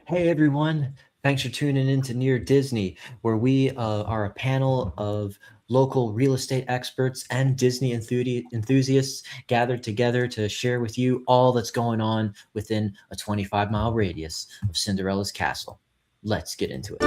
Hey everyone, thanks for tuning in to Near Disney, where we are a panel of local real estate experts and Disney enthusiasts gathered together to share with you all that's going on within a 25-mile radius of Cinderella's castle. Let's get into it.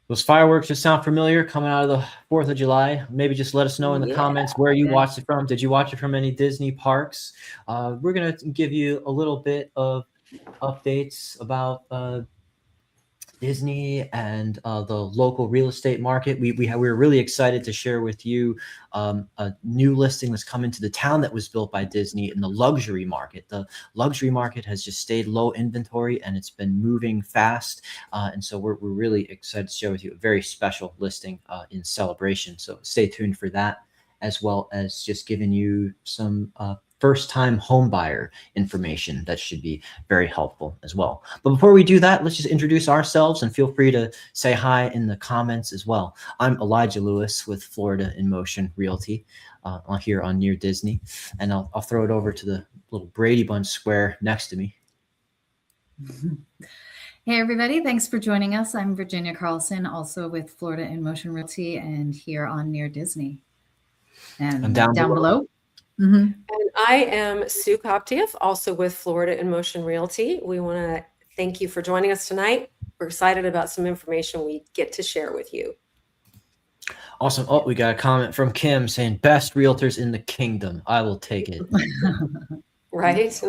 Those fireworks just sound familiar coming out of the 4th of July. Maybe just let us know in the comments where you watched it from. Did you watch it from any Disney parks? We're going to give you a little bit of updates about Disney and the local real estate market. We're really excited to share with you a new listing that's come into the town that was built by Disney in the luxury market. The luxury market has just stayed low inventory and it's been moving fast. And so we're really excited to share with you a very special listing in celebration. So stay tuned for that, as well as just giving you some first-time home buyer information that should be very helpful as well. But before we do that, let's just introduce ourselves and feel free to say hi in the comments as well. I'm Elijah Lewis with Florida in Motion Realty here on Near Disney, and I'll throw it over to the little Brady Bunch square next to me. Hey everybody, thanks for joining us. I'm Virginia Carlson, also with Florida in Motion Realty and here on Near Disney. And down below. And I am Sue Koptiev, also with Florida in Motion Realty. We want to thank you for joining us tonight. We're excited about some information we get to share with you. Awesome. Oh, we got a comment from Kim saying best realtors in the kingdom. I will take it. Right?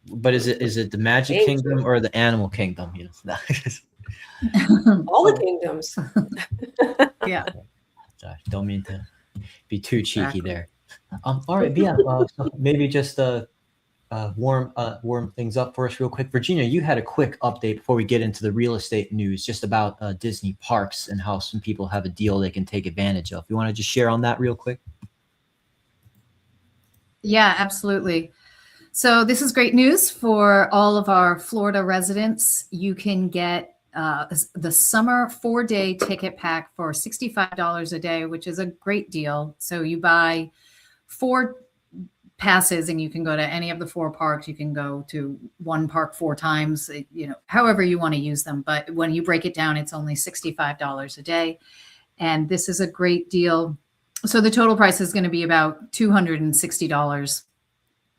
But is it the Magic Kingdom or the Animal Kingdom? You know, all the kingdoms. Yeah. Sorry, don't mean to be too cheeky there. All right, yeah. So maybe just warm things up for us real quick. Virginia, you had a quick update before we get into the real estate news, just about Disney parks and how some people have a deal they can take advantage of. You want to just share on that real quick? Yeah, absolutely. So this is great news for all of our Florida residents. You can get the summer 4-day ticket pack for $65 a day, which is a great deal. So you buy 4 passes and you can go to any of the 4 parks. You can go to one park 4 times, you know, however you want to use them. But when you break it down, it's only $65 a day. And this is a great deal. So the total price is going to be about $260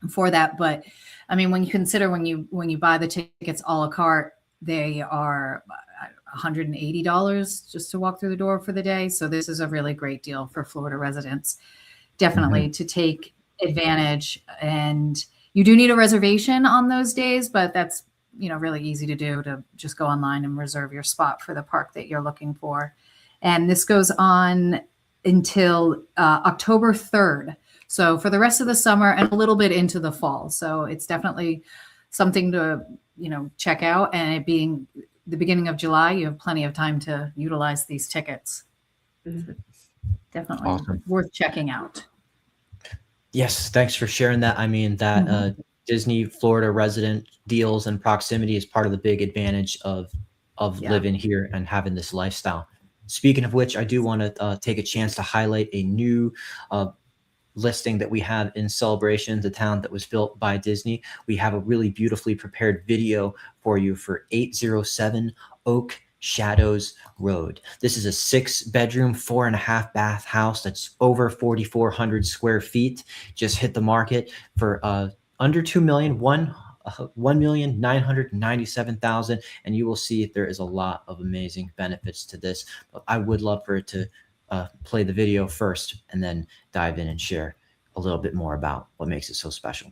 for that. But I mean, when you consider when you buy the tickets a la carte, they are $180 just to walk through the door for the day. So this is a really great deal for Florida residents, definitely to take advantage. And you do need a reservation on those days, but that's, you know, really easy to do, to just go online and reserve your spot for the park that you're looking for. And this goes on until October 3rd. So for the rest of the summer and a little bit into the fall. So it's definitely something to, you know, check out. And it being the beginning of July, you have plenty of time to utilize these tickets. Definitely awesome. Worth checking out. Yes, thanks for sharing that. I mean, that Disney Florida resident deals and proximity is part of the big advantage of living here and having this lifestyle. Speaking of which, I do want to take a chance to highlight a new listing that we have in Celebration, the town that was built by Disney. We have a really beautifully prepared video for you for 807 Oak Shadows Road. This is a 6-bedroom, 4.5 bath house that's over 4,400 square feet. Just hit the market for under $2 million, $1,997,000, and you will see there is a lot of amazing benefits to this. But I would love for it to play the video first and then dive in and share a little bit more about what makes it so special.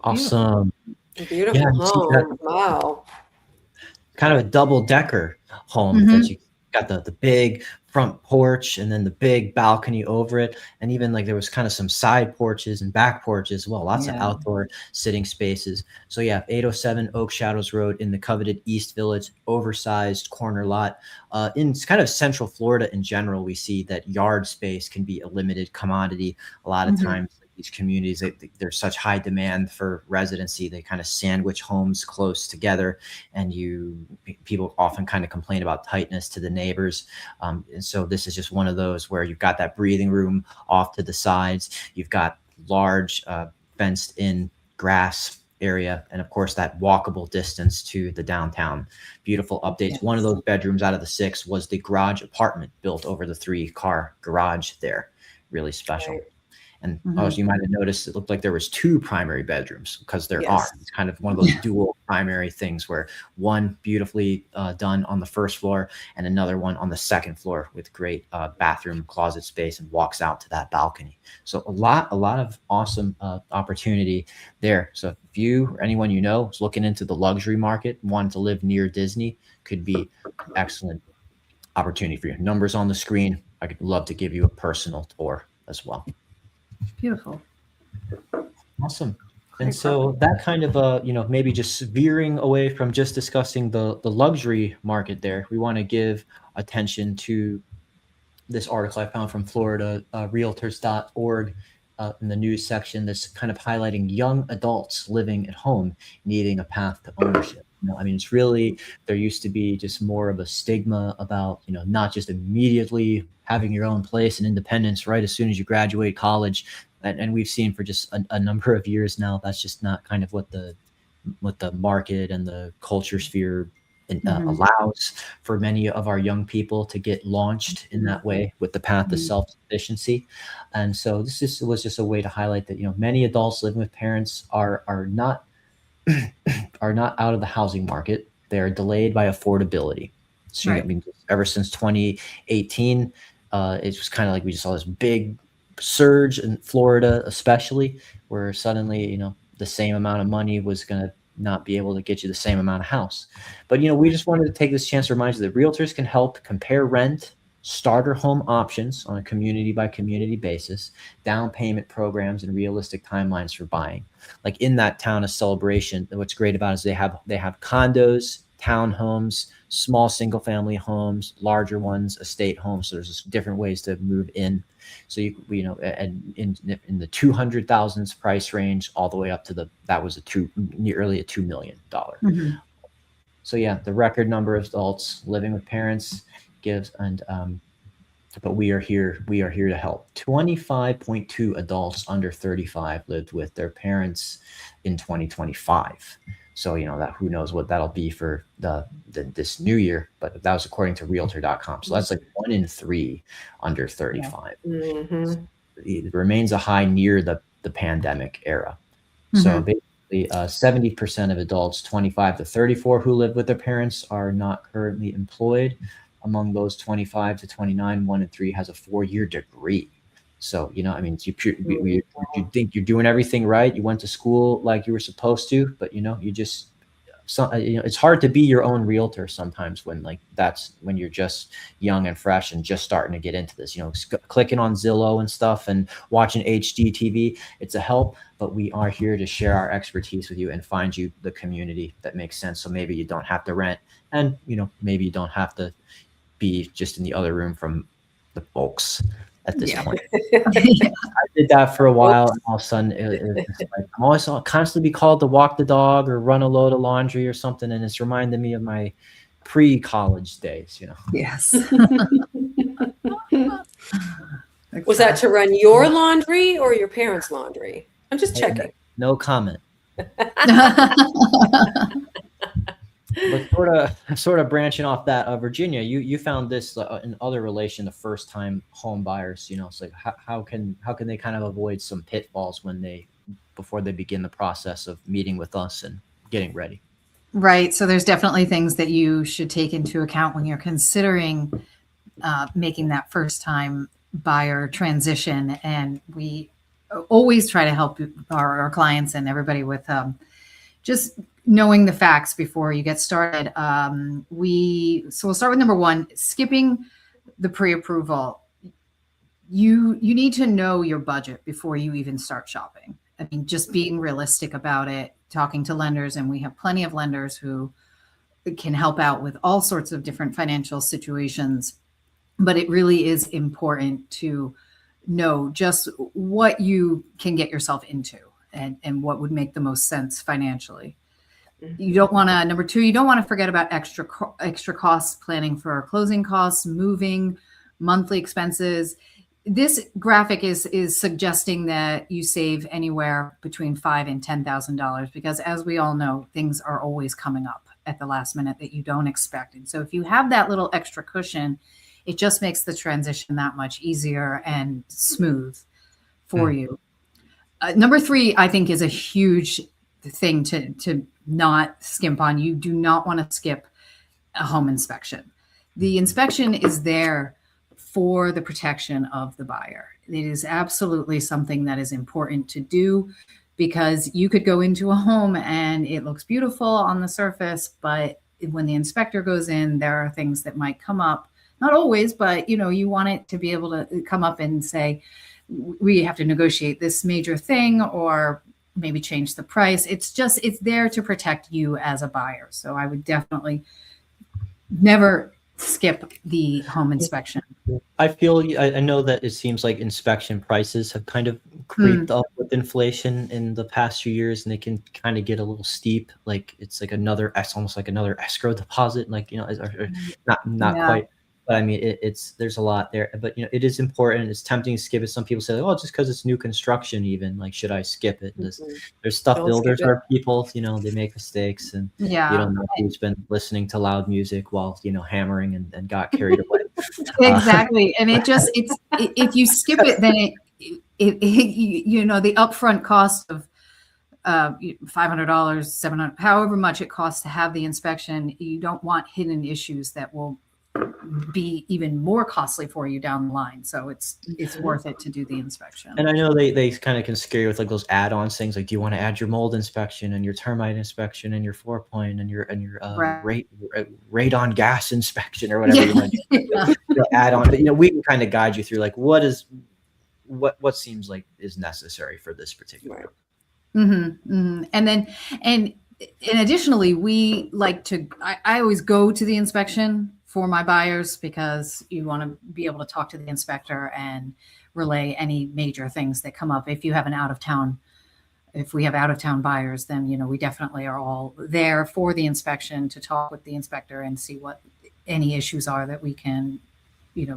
Awesome. Yeah, Beautiful you see that home. Wow. kind of a double decker home because you got the big front porch and then the big balcony over it, and even like there was kind of some side porches and back porches as well, lots of Yeah. outdoor sitting spaces. So yeah, 807 Oak Shadows Road in the coveted East Village, oversized corner lot. In kind of Central Florida in general, we see that yard space can be a limited commodity a lot of times. These communities, there's such high demand for residency, they kind of sandwich homes close together, and people often kind of complain about tightness to the neighbors. And so this is just one of those where you've got that breathing room off to the sides. You've got large fenced in grass area, and of course that walkable distance to the downtown. Beautiful updates. Yes. One of those bedrooms out of the 6 was the garage apartment built over the 3-car garage there. Really special. Right. And as you might have noticed, it looked like there was 2 primary bedrooms, because there are. Yes. It's kind of one of those dual primary things where one beautifully done on the first floor and another one on the second floor with great bathroom closet space and walks out to that balcony. So a lot of awesome opportunity there. So if you or anyone you know is looking into the luxury market, wanting to live near Disney, could be excellent opportunity for you. Numbers on the screen. I could love to give you a personal tour as well. Beautiful. Awesome. And so that kind of, maybe just veering away from just discussing the luxury market there, we want to give attention to this article I found from Florida, realtors.org, in the news section, that's kind of highlighting young adults living at home needing a path to ownership. It's really, there used to be just more of a stigma about, not just immediately having your own place and independence right as soon as you graduate college. And we've seen for just a number of years now, that's just not kind of what the market and the culture sphere allows for many of our young people to get launched in that way with the path to self-sufficiency. And so this was just a way to highlight that, many adults living with parents are not out of the housing market. They're delayed by affordability. So ever since 2018, it's just kind of like we just saw this big surge in Florida, especially, where suddenly, the same amount of money was going to not be able to get you the same amount of house. But, we just wanted to take this chance to remind you that realtors can help compare rent, starter home options on a community by community basis, down payment programs, and realistic timelines for buying. Like in that town of Celebration, what's great about it is they have condos, townhomes, small single family homes, larger ones, estate homes. So there's just different ways to move in. So and in the 200,000s price range, all the way up to nearly a $2 million. So yeah, the record number of adults living with parents gives, but we are here to help. 25.2 adults under 35 lived with their parents in 2025. So, that who knows what that'll be for this new year, but that was according to realtor.com. So that's like 1 in 3 under 35. So it remains a high near the pandemic era. So basically 70% of adults 25 to 34 who live with their parents are not currently employed. Among those 25 to 29, 1 in 3 has a 4-year degree. So, you think you're doing everything right. You went to school like you were supposed to, but it's hard to be your own realtor sometimes when you're just young and fresh and just starting to get into this, clicking on Zillow and stuff and watching HGTV. It's a help, but we are here to share our expertise with you and find you the community that makes sense. So maybe you don't have to rent, and, maybe you don't have to be just in the other room from the folks at this point. I did that for a while, and all of a sudden it's like I'm always constantly be called to walk the dog or run a load of laundry or something, and it's reminding me of my pre-college days. Yes. Was that to run your laundry or your parents' laundry? I'm just checking. No comment. But sort of branching off that, Virginia, you found this in other relation to first time home buyers. It's like how can they kind of avoid some pitfalls before they begin the process of meeting with us and getting ready? Right. So there's definitely things that you should take into account when you're considering making that first time buyer transition. And we always try to help our clients and everybody with just knowing the facts before you get started. So we'll start with number one, skipping the pre-approval. You need to know your budget before you even start shopping. I mean, just being realistic about it, talking to lenders, and we have plenty of lenders who can help out with all sorts of different financial situations. But it really is important to know just what you can get yourself into and what would make the most sense financially. You don't want to, number two, you don't want to forget about extra costs, planning for closing costs, moving, monthly expenses. This graphic is suggesting that you save anywhere between $5,000 and $10,000 because, as we all know, things are always coming up at the last minute that you don't expect. And so if you have that little extra cushion, it just makes the transition that much easier and smooth for you. Number three, I think, is a huge thing to not skimp on. You do not want to skip a home inspection. The inspection is there for the protection of the buyer. It is absolutely something that is important to do because you could go into a home and it looks beautiful on the surface, but when the inspector goes in, there are things that might come up. Not always, but you want it to be able to come up and say, we have to negotiate this major thing or maybe change the price. It's there to protect you as a buyer. So I would definitely never skip the home inspection. I know that it seems like inspection prices have kind of creeped up with inflation in the past few years, and they can kind of get a little steep. Like it's like almost like another escrow deposit, like, or not quite. But I mean, there's a lot there, but it is important. It's tempting to skip it. Some people say, just because it's new construction, even like, should I skip it? There's stuff builders are people, they make mistakes, and you don't know who's been listening to loud music while hammering and got carried away. Exactly, and if you skip it, then the upfront cost of $500, $700, however much it costs to have the inspection. You don't want hidden issues that will be even more costly for you down the line. So it's worth it to do the inspection. And I know they kind of can scare you with like those add-ons things, like, do you want to add your mold inspection and your termite inspection and your 4-point and your radon gas inspection or whatever you want to do, add on. But we can kind of guide you through like what seems like is necessary for this particular. And additionally, we like to, I always go to the inspection for my buyers because you want to be able to talk to the inspector and relay any major things that come up. If we have out of town buyers, then, we definitely are all there for the inspection to talk with the inspector and see what any issues are that we can,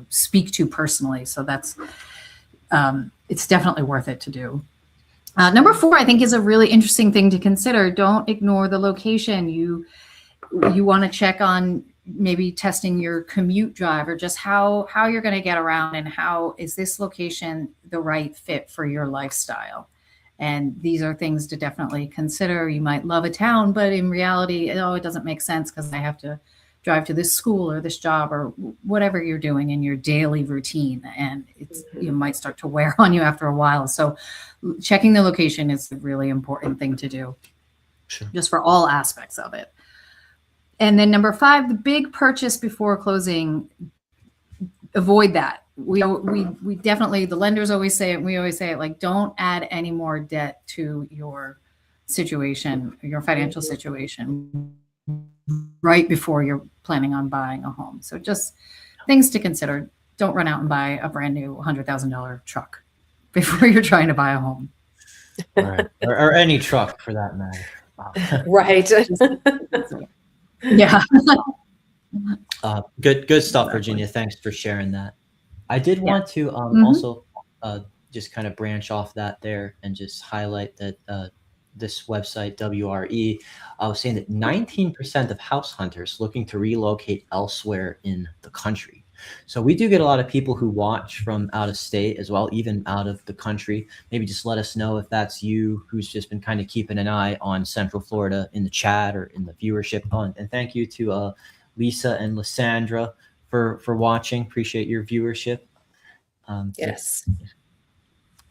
speak to personally. So that's, it's definitely worth it to do. Number 4, I think, is a really interesting thing to consider. Don't ignore the location. You want to check on maybe testing your commute drive or just how you're going to get around and how is this location the right fit for your lifestyle. And these are things to definitely consider. You might love a town, but in reality, it doesn't make sense because I have to drive to this school or this job or whatever you're doing in your daily routine. And you might start to wear on you after a while. So checking the location is a really important thing to do, just for all aspects of it. And then number 5, the big purchase before closing, avoid that. We definitely, the lenders always say it, and we always say it, like, don't add any more debt to your situation, your financial situation, right before you're planning on buying a home. So just things to consider. Don't run out and buy a brand new $100,000 truck before you're trying to buy a home. Right. or any truck for that matter. Wow. Right. Yeah. Good stuff, Virginia. Thanks for sharing that. I did want to also just kind of branch off that there and just highlight that this website, WRE, was saying that 19% of house hunters looking to relocate elsewhere in the country. So we do get a lot of people who watch from out of state as well, even out of the country. Maybe just let us know if that's you who's just been kind of keeping an eye on Central Florida in the chat or in the viewership. And thank you to Lisa and Lysandra for watching. Appreciate your viewership. Yes.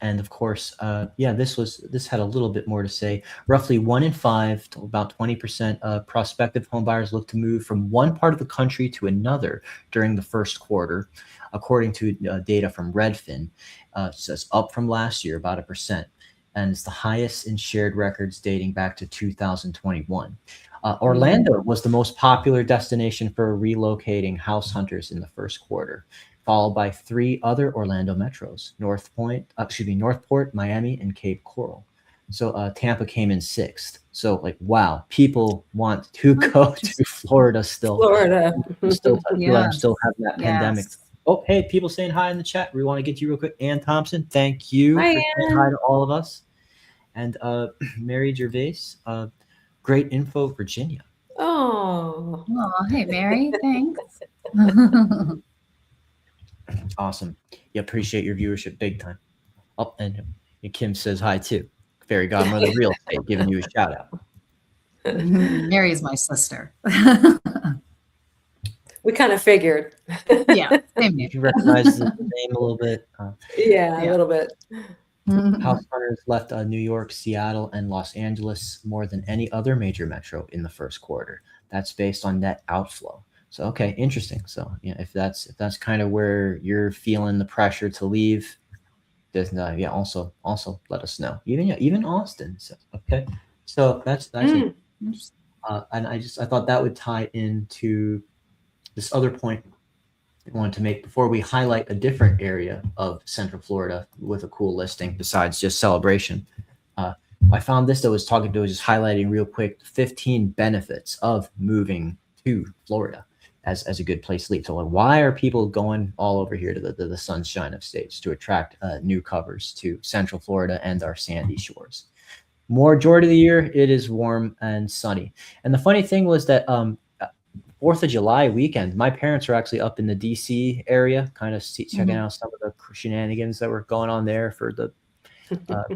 And of course, this had a little bit more to say. Roughly 1 in 5 to about 20% of prospective home buyers look to move from one part of the country to another during the first quarter, according to data from Redfin. So it's up from last year about 1%, and it's the highest in shared records dating back to 2021. Orlando was the most popular destination for relocating house hunters in the first quarter, followed by 3 other Orlando metros: Northport, Miami, and Cape Coral. So Tampa came in 6th. So like, wow, people want to go to Florida still. Florida. Still, Yeah. I'm still having that pandemic. Yes. Oh, hey, people saying hi in the chat. We want to get to you real quick. Ann Thompson, thank you Hi, for saying Ann. hi to all of us. And Mary Gervais, great info, Virginia. Oh. Oh, hey, Mary. Thanks. Awesome. Yeah, appreciate your viewership big time. Oh, and Kim says hi too. Fairy Godmother Real Estate giving you a shout out. Mary is my sister. We kind of figured. Yeah, same You name. can recognize the name a little bit. Yeah, Yeah. a little bit. House hunters left New York, Seattle, and Los Angeles more than any other major metro in the first quarter. That's based on net outflow. So okay, interesting. So if that's kind of where you're feeling the pressure to leave, there's also let us know. Even Austin. So okay, so that's and I thought that would tie into this other point I wanted to make before we highlight a different area of Central Florida with a cool listing besides just Celebration. I found this that was just highlighting real quick 15 benefits of moving to Florida as a good place to live. So like, why are people going all over here to the sunshine of states to attract new covers to Central Florida and our sandy shores? Majority of the year, it is warm and sunny. And the funny thing was that 4th of July weekend, my parents were actually up in the DC area, kind of checking out some of the shenanigans that were going on there for the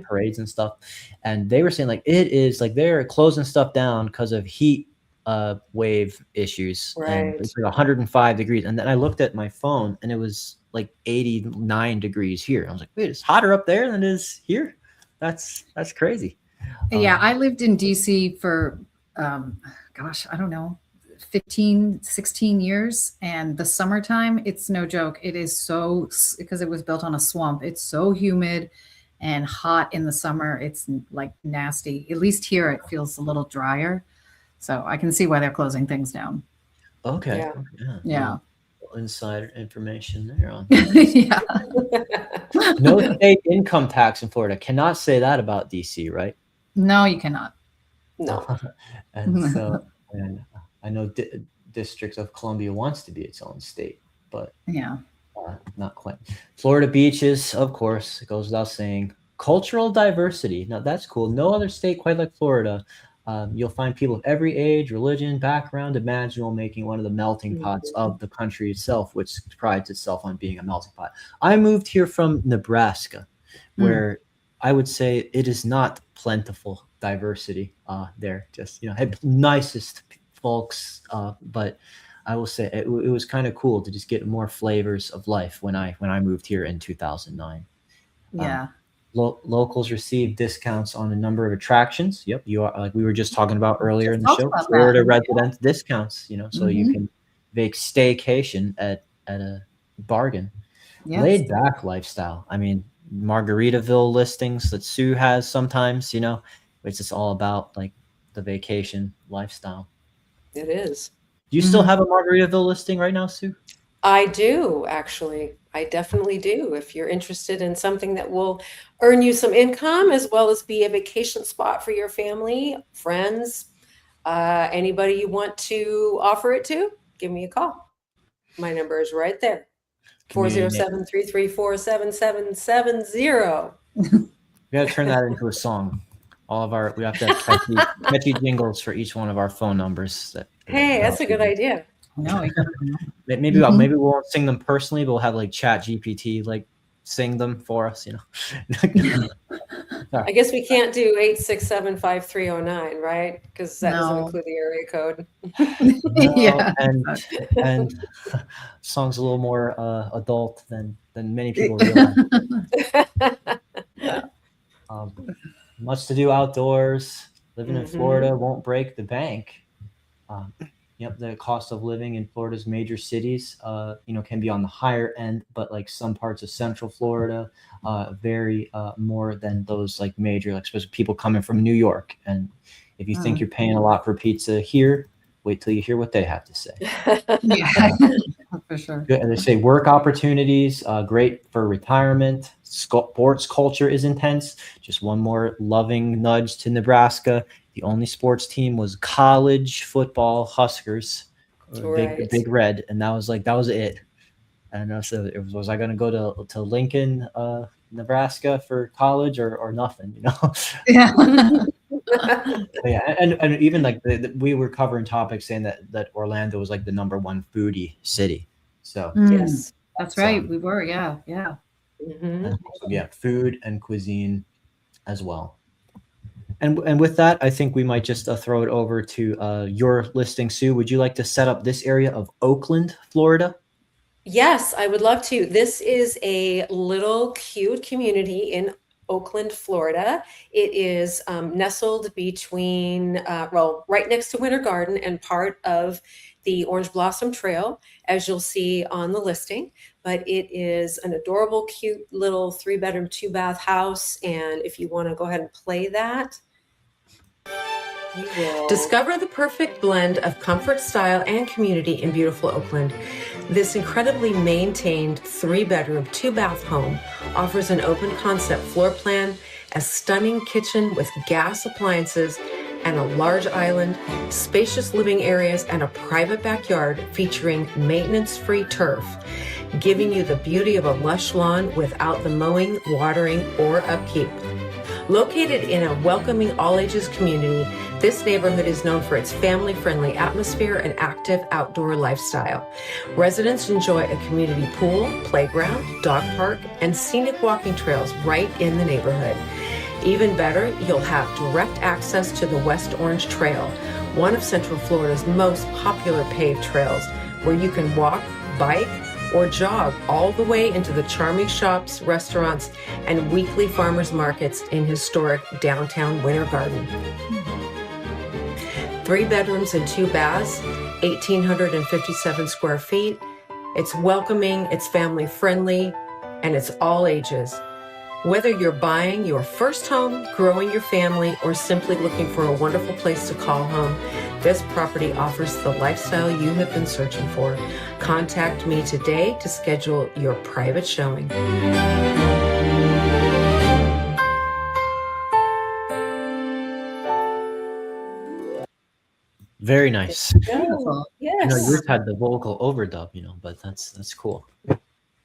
parades and stuff. And they were saying like, it is like they're closing stuff down because of heat wave issues. Right. And it's like 105 degrees. And then I looked at my phone and it was like 89 degrees here. I was like, wait, it's hotter up there than it is here? That's crazy. Yeah, I lived in DC for, gosh, I don't know, 15, 16 years. And the summertime, it's no joke. It is so, because it was built on a swamp, it's so humid and hot in the summer. It's like nasty. At least here, it feels a little drier. So I can see why they're closing things down. Okay. Yeah. Insider information there on Yeah. no state income tax in Florida. Cannot say that about DC, right? No, you cannot. No. And so, and I know District of Columbia wants to be its own state, but yeah, not quite. Florida beaches, of course, it goes without saying. Cultural diversity. Now that's cool. No other state quite like Florida. You'll find people of every age, religion, background imaginable, making one of the melting pots of the country itself, which prides itself on being a melting pot. I moved here from Nebraska, where I would say it is not plentiful diversity there. Just nicest folks, but I will say it was kind of cool to just get more flavors of life when I moved here in 2009. Yeah. Locals receive discounts on a number of attractions. Yep, you are like we were just talking about earlier in the show. Florida resident discounts, so you can make staycation at a bargain. Yes. Laid back lifestyle. I mean, Margaritaville listings that Sue has sometimes, it's just all about like the vacation lifestyle. It is. Do you still have a Margaritaville listing right now, Sue? I do, actually. I definitely do. If you're interested in something that will earn you some income as well as be a vacation spot for your family, friends, anybody you want to offer it to, give me a call. My number is right there. 407-334-7770. We got to turn that into a song. We have to have catchy jingles for each one of our phone numbers. Hey, that's a good idea. No, maybe we won't sing them personally, but we'll have like Chat GPT like sing them for us. I guess we can't do 8675309, right? Because that doesn't include the area code. Yeah, and song's a little more adult than many people realize. Much to do outdoors. Living in Mhm. Florida won't break the bank. Um, yep, the cost of living in Florida's major cities, can be on the higher end, but like some parts of Central Florida, vary more than those like major, like especially people coming from New York. And if you think Mm. you're paying a lot for pizza here, wait till you hear what they have to say. Yeah, for sure. And they say work opportunities, great for retirement. Sports culture is intense. Just one more loving nudge to Nebraska. The only sports team was college football Huskers, Right. big red, and that was it. And so was I going to go to Lincoln, Nebraska for college or nothing, Yeah. Yeah, and even like we were covering topics saying that Orlando was like the number one foodie city. So Mm, Yes. that's so right. We were. Yeah. Yeah. Mhm. so yeah, food and cuisine as well. And with that, I think we might just throw it over to your listing, Sue. Would you like to set up this area of Oakland, Florida? Yes, I would love to. This is a little cute community in Oakland, Florida. It is nestled between, right next to Winter Garden and part of the Orange Blossom Trail, as you'll see on the listing. But it is an adorable, cute little 3-bedroom, 2-bath house. And if you want to go ahead and play that, you will. Discover the perfect blend of comfort, style, and community in beautiful Oakland. This incredibly maintained 3-bedroom, 2-bath home offers an open concept floor plan, a stunning kitchen with gas appliances, and a large island, spacious living areas, and a private backyard featuring maintenance-free turf, giving you the beauty of a lush lawn without the mowing, watering, or upkeep. Located in a welcoming all-ages community, this neighborhood is known for its family-friendly atmosphere and active outdoor lifestyle. Residents enjoy a community pool, playground, dog park, and scenic walking trails right in the neighborhood. Even better, you'll have direct access to the West Orange Trail, one of Central Florida's most popular paved trails, where you can walk, bike, or jog all the way into the charming shops, restaurants, and weekly farmers markets in historic downtown Winter Garden. 3 bedrooms and 2 baths, 1,857 square feet. It's welcoming, it's family friendly, and it's all ages. Whether you're buying your first home, growing your family, or simply looking for a wonderful place to call home, this property offers the lifestyle you have been searching for. Contact me today to schedule your private showing. Very nice. Beautiful. I know Yes. yours had the vocal overdub, but that's cool.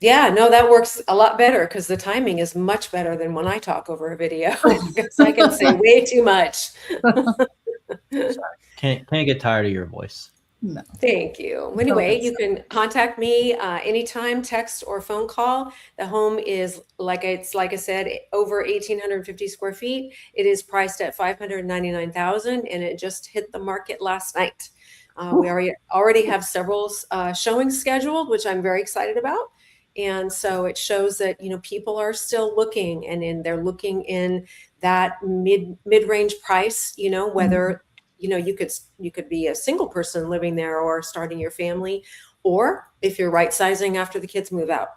Yeah, no, that works a lot better because the timing is much better than when I talk over a video because I can say way too much. Can't get tired of your voice. No. Thank you. Anyway, you can contact me anytime, text or phone call. The home is like I said, over 1,850 square feet. It is priced at $599,000, and it just hit the market last night. We already have several showings scheduled, which I'm very excited about. And so it shows that people are still looking, and they're looking in that mid-range price. Whether you could be a single person living there or starting your family, or if you're right sizing after the kids move out.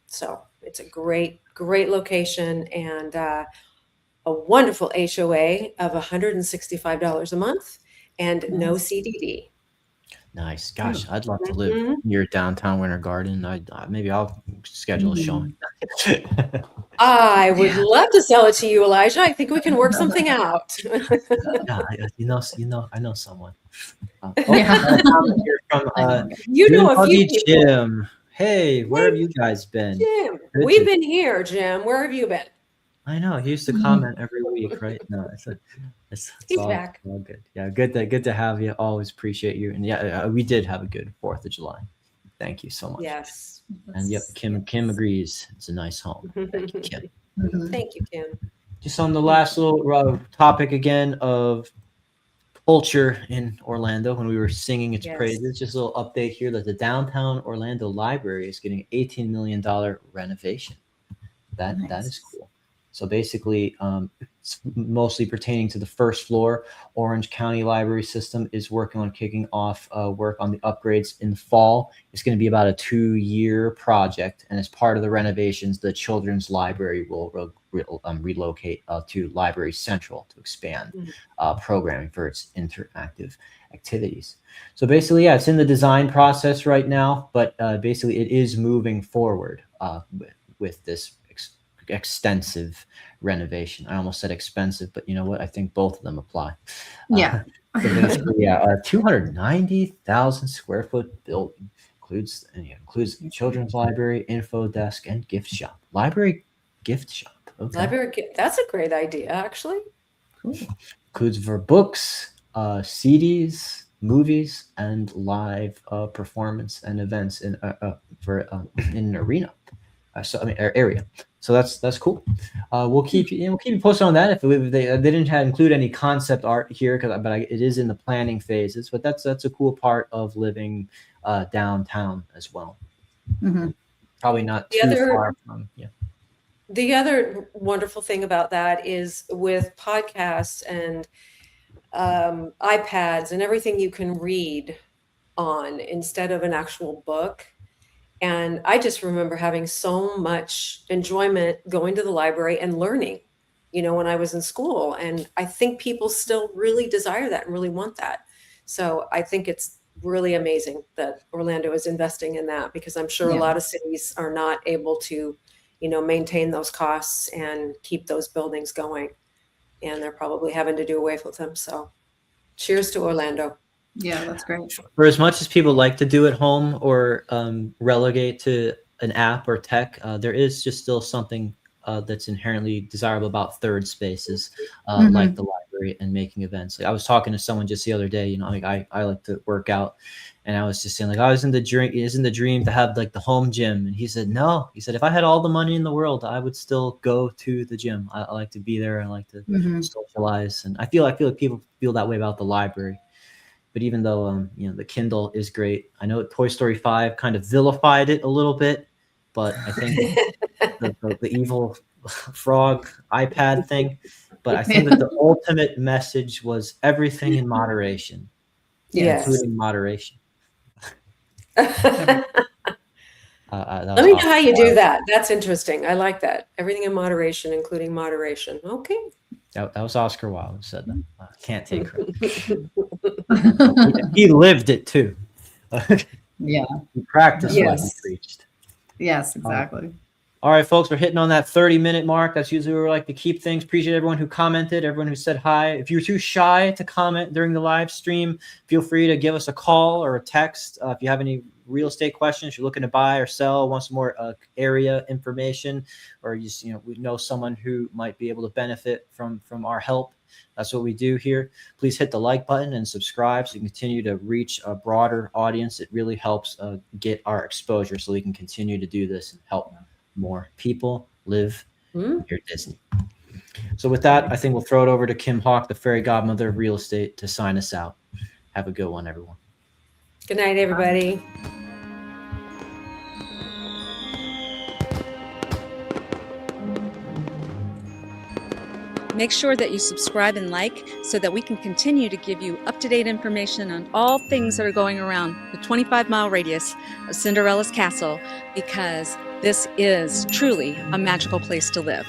So it's a great location, and a wonderful HOA of $165 a month and no CDD. Nice. Gosh, I'd love to live near downtown Winter Garden. Maybe I'll schedule a showing. I would love to sell it to you, Elijah. I think we can work something out. Yeah, I know someone. Yeah. Here from You know a few Huggy people. Jim. Hey, where have you guys been? Jim, Good we've to- been here, Jim. Where have you been? I know he used to comment every week, right? No, it's He's all, back. all good. Yeah, good to have you. Always appreciate you. And yeah, we did have a good 4th of July. Thank you so much. Yes. And yep, Kim agrees. It's a nice home. Thank you, Kim. Thank you, Kim. Just on the last little topic again of culture in Orlando, when we were singing its Yes. praises, just a little update here that the downtown Orlando Library is getting an $18 million renovation. That is cool. So basically, it's mostly pertaining to the first floor. Orange County Library System is working on kicking off work on the upgrades in the fall. It's going to be about a 2-year project, and as part of the renovations, the children's library will relocate to Library Central to expand programming for its interactive activities. So basically, yeah, it's in the design process right now, but basically it is moving forward with this extensive renovation. I almost said expensive, but you know what? I think both of them apply. Yeah. So basically, yeah, 290,000 square foot building includes the children's library, info desk, and gift shop. Library gift shop. Okay. That's a great idea, actually. Cool. Includes for books, CDs, movies, and live performance and events in an arena. Area. So that's cool. We'll keep you posted on that. If they didn't include any concept art here, it is in the planning phases. But that's a cool part of living downtown as well. Mm-hmm. Probably not too far from The other wonderful thing about that is with podcasts and iPads and everything you can read on instead of an actual book. And I just remember having so much enjoyment going to the library and learning, when I was in school. And I think people still really desire that and really want that. So I think it's really amazing that Orlando is investing in that, because I'm sure a lot of cities are not able to, maintain those costs and keep those buildings going. And they're probably having to do away with them. So cheers to Orlando. Yeah, that's great. For as much as people like to do at home or relegate to an app or tech, there is just still something that's inherently desirable about third spaces, like the library and making events. Like I was talking to someone just the other day, I like to work out, and I was just saying, I was in the dream to have like the home gym. And he said, no, he said, if I had all the money in the world, I would still go to the gym. I like to be there. I like to socialize. And I feel like people feel that way about the library. But even though, the Kindle is great, I know Toy Story 5 kind of vilified it a little bit, but I think the evil frog iPad thing, but I think that the ultimate message was everything in moderation, including moderation. Let me know how you do that. That's interesting. I like that. Everything in moderation, including moderation. Okay. That was Oscar Wilde who said that. I can't take credit. He lived it too. Yeah. He practiced what he preached. Yes, exactly. All right, folks, we're hitting on that 30-minute mark. That's usually where we like to keep things. Appreciate everyone who commented, everyone who said hi. If you're too shy to comment during the live stream, feel free to give us a call or a text. If you have any real estate questions, you're looking to buy or sell, want some more area information, or we know someone who might be able to benefit from our help. That's what we do here. Please hit the like button and subscribe so you can continue to reach a broader audience. It really helps get our exposure so we can continue to do this and help more people live near Disney. So with that, I think we'll throw it over to Kim Hawk, the fairy godmother of real estate, to sign us out. Have a good one, everyone. Good night, everybody. Make sure that you subscribe and like so that we can continue to give you up-to-date information on all things that are going around the 25-mile radius of Cinderella's castle, because this is truly a magical place to live.